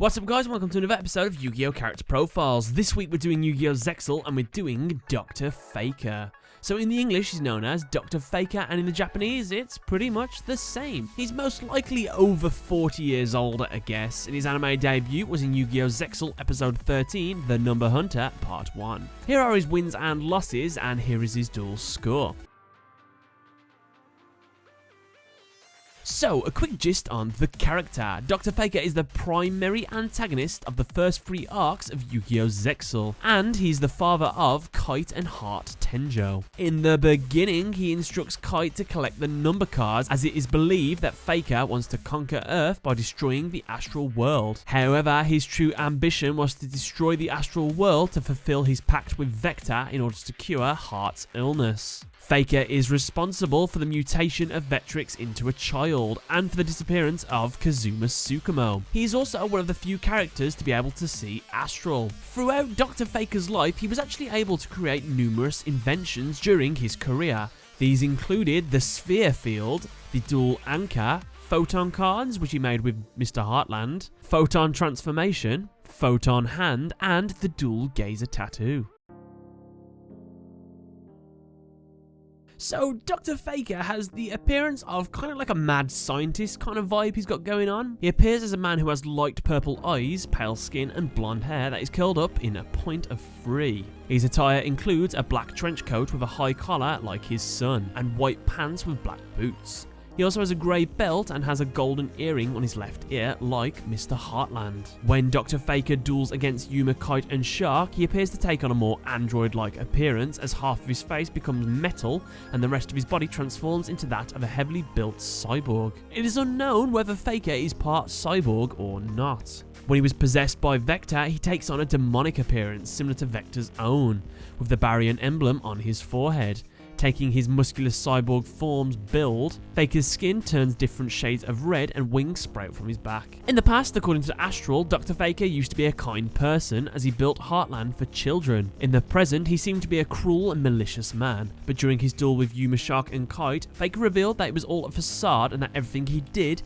What's up guys, welcome to another episode of Yu-Gi-Oh! Character Profiles. This week we're doing Yu-Gi-Oh! Zexal and we're doing Dr. Faker. So in the English he's known as Dr. Faker and in the Japanese it's pretty much the same. He's most likely over 40 years old I guess, and his anime debut was in Yu-Gi-Oh! Zexal episode 13, The Number Hunter Part 1. Here are his wins and losses and here is his duel score. So, a quick gist on the character. Dr. Faker is the primary antagonist of the first 3 arcs of Yu-Gi-Oh! Zexal, and he's the father of Kite and Heart Tenjo. In the beginning, he instructs Kite to collect the number cards, as it is believed that Faker wants to conquer Earth by destroying the astral world. However, his true ambition was to destroy the astral world to fulfill his pact with Vector in order to cure Heart's illness. Faker is responsible for the mutation of Vectrix into a child, and for the disappearance of Kazuma Tsukumo. He is also one of the few characters to be able to see astral. Throughout Dr. Faker's life, he was actually able to create numerous inventions during his career. These included the Sphere Field, the Dual Anchor, Photon Cards, which he made with Mr. Heartland, Photon Transformation, Photon Hand, and the Dual Gazer Tattoo. So, Dr. Faker has the appearance of kind of like a mad scientist kind of vibe he's got going on. He appears as a man who has light purple eyes, pale skin, and blonde hair that is curled up in a point of 3. His attire includes a black trench coat with a high collar like his son, and white pants with black boots. He also has a grey belt and has a golden earring on his left ear like Mr. Heartland. When Dr. Faker duels against Yuma, Kite and Shark, he appears to take on a more android-like appearance as half of his face becomes metal and the rest of his body transforms into that of a heavily built cyborg. It is unknown whether Faker is part cyborg or not. When he was possessed by Vector, he takes on a demonic appearance similar to Vector's own, with the Baryon emblem on his forehead. Taking his muscular cyborg form's build, Faker's skin turns different shades of red and wings sprout from his back. In the past, according to Astral, Dr. Faker used to be a kind person as he built Heartland for children. In the present, he seemed to be a cruel and malicious man, but during his duel with Yuma, Shark and Kite, Faker revealed that it was all a facade and that everything he did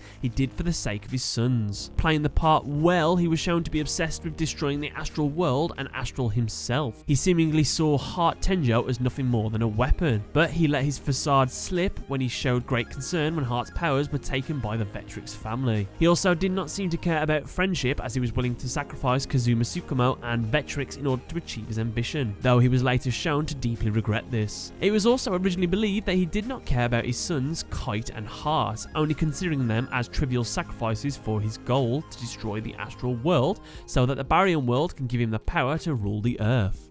for the sake of his sons. Playing the part well, he was shown to be obsessed with destroying the astral world and Astral himself. He seemingly saw Heart Tenjo as nothing more than a weapon. But he let his facade slip when he showed great concern when Heart's powers were taken by the Vectrix family. He also did not seem to care about friendship as he was willing to sacrifice Kazuma Tsukumo and Vectrix in order to achieve his ambition, though he was later shown to deeply regret this. It was also originally believed that he did not care about his sons Kite and Heart, only considering them as trivial sacrifices for his goal to destroy the astral world so that the Baryon world can give him the power to rule the Earth.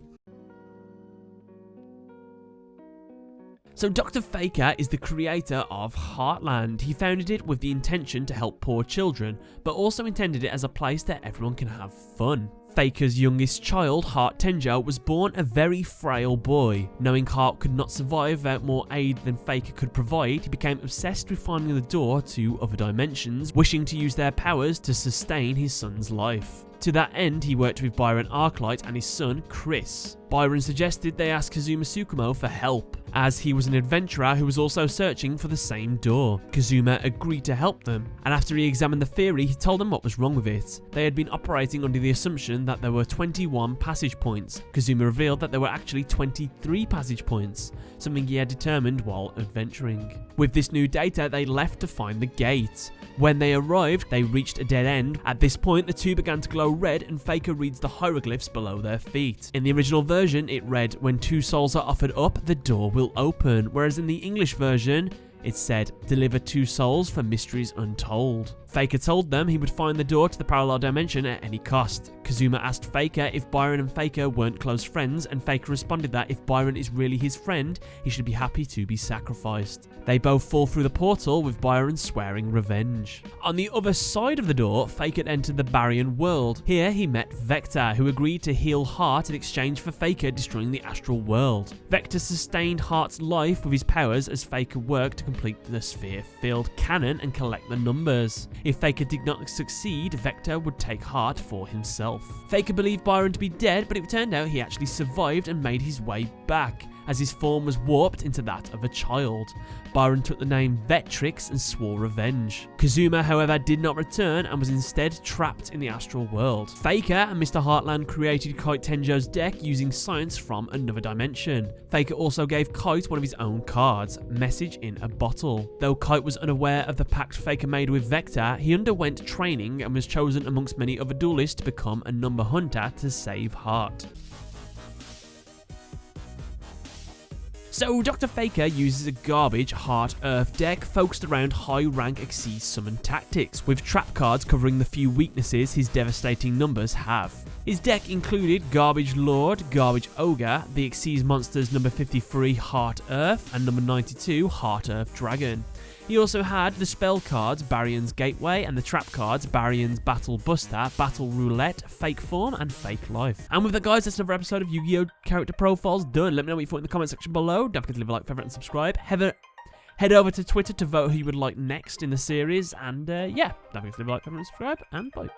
So Dr. Faker is the creator of Heartland. He founded it with the intention to help poor children, but also intended it as a place that everyone can have fun. Faker's youngest child, Heart Tenjo, was born a very frail boy. Knowing Heart could not survive without more aid than Faker could provide, he became obsessed with finding the door to other dimensions, wishing to use their powers to sustain his son's life. To that end, he worked with Byron Arclight and his son, Chris. Byron suggested they ask Kazuma Tsukumo for help, as he was an adventurer who was also searching for the same door. Kazuma agreed to help them, and after he examined the theory, he told them what was wrong with it. They had been operating under the assumption that there were 21 passage points. Kazuma revealed that there were actually 23 passage points, something he had determined while adventuring. With this new data, they left to find the gate. When they arrived, they reached a dead end. At this point, the two began to glow red and Faker reads the hieroglyphs below their feet. In the original version, it read, "When 2 souls are offered up, the door will open," whereas in the English version, it said, "Deliver 2 souls for mysteries untold." Faker told them he would find the door to the parallel dimension at any cost. Kazuma asked Faker if Byron and Faker weren't close friends, and Faker responded that if Byron is really his friend, he should be happy to be sacrificed. They both fall through the portal, with Byron swearing revenge. On the other side of the door, Faker entered the Baryon world. Here he met Vector, who agreed to heal Heart in exchange for Faker destroying the astral world. Vector sustained Heart's life with his powers as Faker worked to complete the Sphere Field cannon and collect the numbers. If Faker did not succeed, Vector would take Heart for himself. Faker believed Byron to be dead, but it turned out he actually survived and made his way back. as his form was warped into that of a child. Byron took the name Vectrix and swore revenge. Kazuma, however, did not return and was instead trapped in the astral world. Faker and Mr. Heartland created Kite Tenjo's deck using science from another dimension. Faker also gave Kite one of his own cards, Message in a Bottle. Though Kite was unaware of the pact Faker made with Vector, he underwent training and was chosen amongst many other duelists to become a number hunter to save Heart. So Dr. Faker uses a garbage Heart Earth deck focused around high rank Xyz summon tactics, with trap cards covering the few weaknesses his devastating numbers have. His deck included Garbage Lord, Garbage Ogre, the Xyz monsters number 53 Heart Earth and number 92 Heart Earth Dragon. He also had the spell cards Barion's Gateway and the trap cards Barion's Battle Buster, Battle Roulette, Fake Form and Fake Life. And with that, guys, that's another episode of Yu-Gi-Oh! Character Profiles done. Let me know what you thought in the comment section below. Don't forget to leave a like, favorite and subscribe. Head over to Twitter to vote who you would like next in the series. And yeah, don't forget to leave a like, favorite and subscribe. And bye.